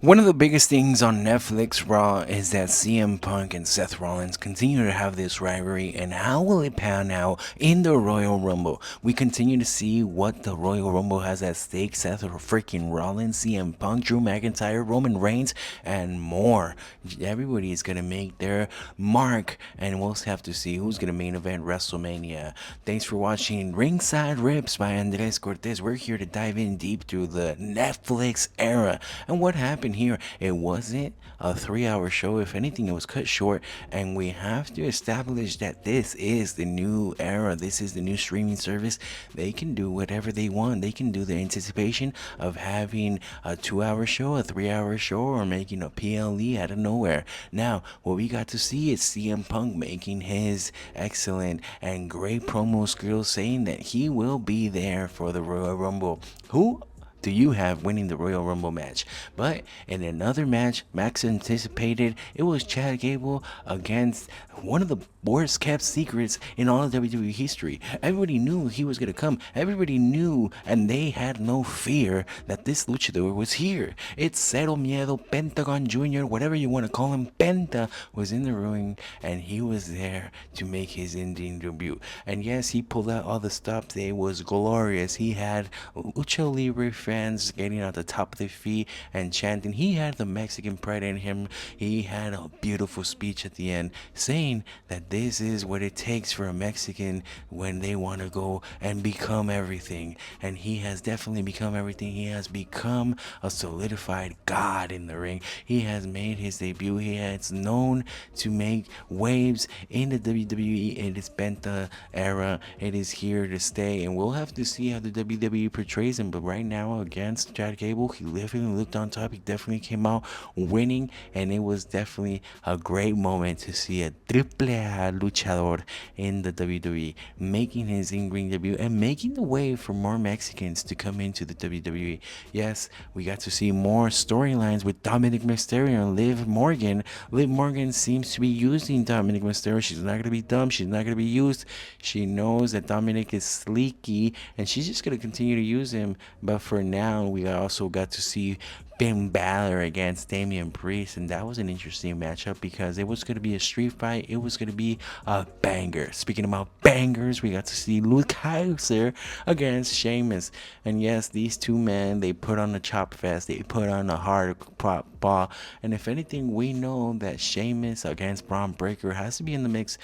One of the biggest things on Netflix Raw is that CM Punk and Seth Rollins continue to have this rivalry, and how will it pan out in the Royal Rumble? We continue to see what the Royal Rumble has at stake: Seth freaking Rollins, CM Punk, Drew McIntyre, Roman Reigns, and more. Everybody is gonna make their mark, and we'll have to see who's gonna main event WrestleMania. Thanks for watching Ringside Rips by Andres Cortes. We're here to dive in deep through the Netflix era and what happened here. It wasn't a 3 hour show. If anything, it was cut short. And we have to establish that this is the new era. This is the new streaming service. They can do whatever they want. They can do the anticipation of having a 2 hour show, a 3 hour show, or making a PLE out of nowhere. Now, what we got to see is CM Punk making his excellent and great promo skills, saying that he will be there for the Royal Rumble. Who do you have winning the Royal Rumble match? But in another match, Max anticipated, it was Chad Gable against one of the worst kept secrets in all of WWE history. Everybody knew he was going to come. Everybody knew, and they had no fear that this luchador was here. It's Cero Miedo, Pentagon Jr., whatever you want to call him. Penta was in the ring, and he was there to make his Indian debut. And yes, he pulled out all the stops. It was glorious. He had Lucha Libre fans getting on the top of their feet and chanting. He had the Mexican pride in him. He had a beautiful speech at the end saying that this is what it takes for a Mexican when they want to go and become everything. And he has definitely become everything. He has become a solidified god in the ring. He has made his debut. He has known to make waves in the WWE in this Penta era. It is here to stay, and we'll have to see how the WWE portrays him. But right now, against Chad Gable, he definitely looked on top. He definitely came out winning, and it was definitely a great moment to see a triple A luchador in the WWE making his in-ring debut and making the way for more Mexicans to come into the WWE. Yes, we got to see more storylines with Dominic Mysterio and Liv Morgan. Liv Morgan seems to be using Dominic Mysterio. She's not going to be dumb. She's not going to be used. She knows that Dominic is sleeky, and she's just going to continue to use him. But for now, we also got to see Finn Balor against Damian Priest, and that was an interesting matchup because it was going to be a street fight. It was going to be a banger. Speaking about bangers, we got to see Luke Kaiser against Sheamus, and yes, these two men, they put on a chop fest. They put on a hard pop ball, and if anything, we know that Sheamus against Braun Breaker has to be in the mix.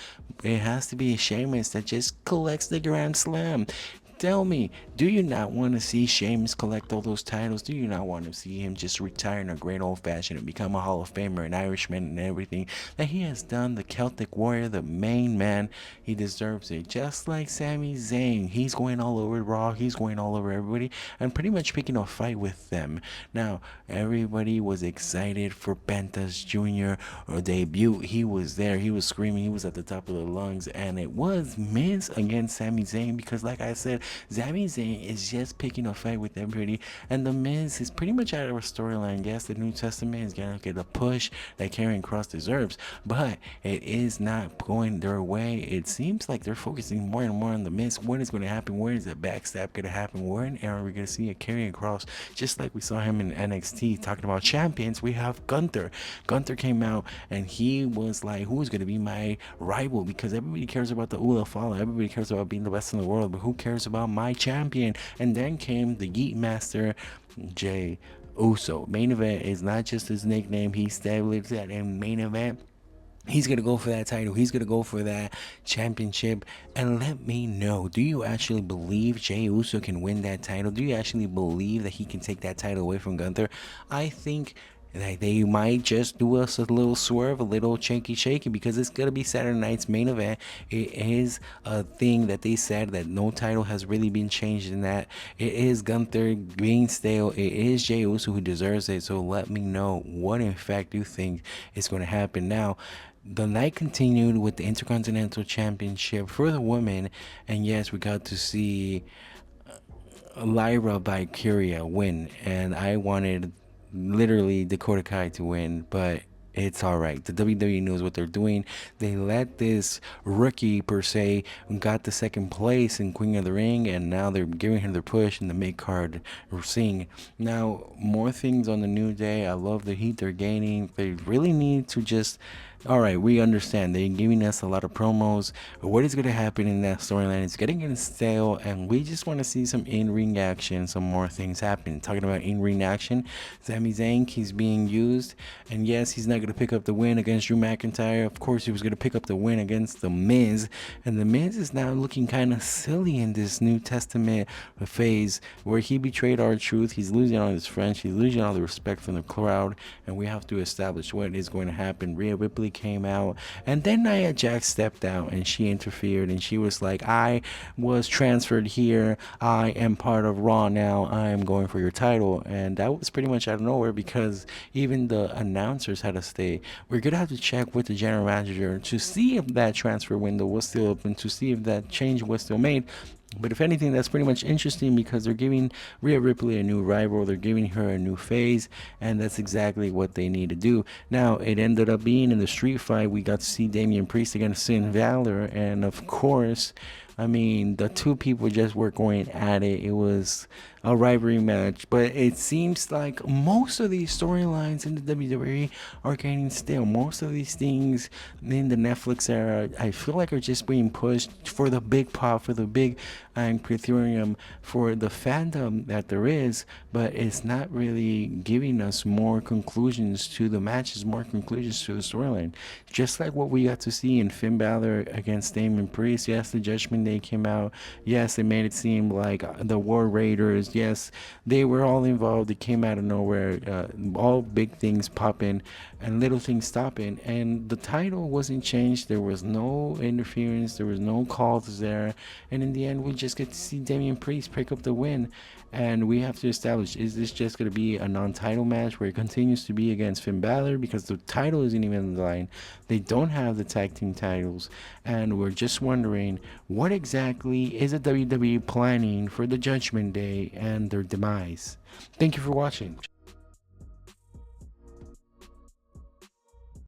It has to be Sheamus that just collects the Grand Slam. Tell me, do you not want to see Sheamus collect all those titles? Do you not want to see him just retire in a great old fashioned and become a Hall of Famer, an Irishman, and everything that he has done? The Celtic Warrior, the main man, he deserves it. Just like Sami Zayn, he's going all over Raw, he's going all over everybody, and pretty much picking a fight with them. Now, everybody was excited for Penta's Jr. Debut. He was there, he was screaming, he was at the top of the lungs, and it was Miz against Sami Zayn because, like I said, Sami Zayn is just picking a fight with everybody, and The Miz is pretty much out of our storyline. Yes, the New Testament is gonna get a push that Karrion Kross deserves, but it is not going their way. It seems like they're focusing more and more on The Miz. When is going to happen? Where is the backstab going to happen? Where in era are we going to see a Karrion Kross? Just like we saw him in NXT talking about champions, we have Gunther. Gunther came out and he was like, who is going to be my rival? Because everybody cares about the Ula Fala. Everybody cares about being the best in the world, but who cares about my champion? And then came the Yeet Master, Jay Uso. Main event is not just his nickname. He established that in main event. He's going to go for that title. He's going to go for that championship. And let me know, do you actually believe Jey Uso can win that title? Do you actually believe that he can take that title away from Gunther? I think that they might just do us a little swerve, a little shaky because it's going to be Saturday night's main event. It is a thing that they said that no title has really been changed in that. It is Gunther being stale. It is Jey Uso who deserves it. So let me know what in fact you think is going to happen. Now, the night continued with the Intercontinental Championship for the women, and yes, we got to see Lyra by Kyria win, and I wanted literally Dakota Kai to win, but It's all right. The WWE knows what they're doing. They let this rookie, per se, got the second place in Queen of the Ring, and now they're giving her the push in the mid card scene. Now, more things on the New Day. I love the heat they're gaining. They really need to just. All right, we understand. They're giving us a lot of promos. What is going to happen in that storyline? It's getting stale, and we just want to see some in-ring action, some more things happen. Talking about in-ring action, Sami Zayn, he's being used, and yes, he's not going to pick up the win against Drew McIntyre. Of course, he was going to pick up the win against The Miz, and The Miz is now looking kind of silly in this New Testament phase where he betrayed our truth. He's losing all his friends. He's losing all the respect from the crowd, and we have to establish what is going to happen. Rhea Ripley came out, and then Nia Jax stepped out, and she interfered, and she was like, I was transferred here. I am part of Raw now. I am going for your title. And that was pretty much out of nowhere because even the announcers had to stay. We're going to have to check with the general manager to see if that transfer window was still open, to see if that change was still made. But if anything, that's pretty much interesting because they're giving Rhea Ripley a new rival. They're giving her a new phase, and that's exactly what they need to do. Now, it ended up being in the street fight. We got to see Damian Priest against Finn Balor, and of course, I mean, the two people just were going at it. It was a rivalry match, but it seems like most of these storylines in the WWE are getting stale. Most of these things in the Netflix era, I feel like are just being pushed for the big pop, for the big criterion, for the fandom that there is, but it's not really giving us more conclusions to the matches, more conclusions to the storyline. Just like what we got to see in Finn Balor against Damian Priest. Yes, the Judgment Day came out. Yes, they made it seem like the War Raiders. Yes, they were all involved. It came out of nowhere. All big things popping and little things stopping. And the title wasn't changed. There was no interference. There was no calls there. And in the end, we just get to see Damian Priest pick up the win. And we have to establish, is this just going to be a non-title match where it continues to be against Finn Balor? Because the title isn't even on the line. They don't have the tag team titles. And we're just wondering, what exactly is the WWE planning for the Judgment Day and their demise? Thank you for watching.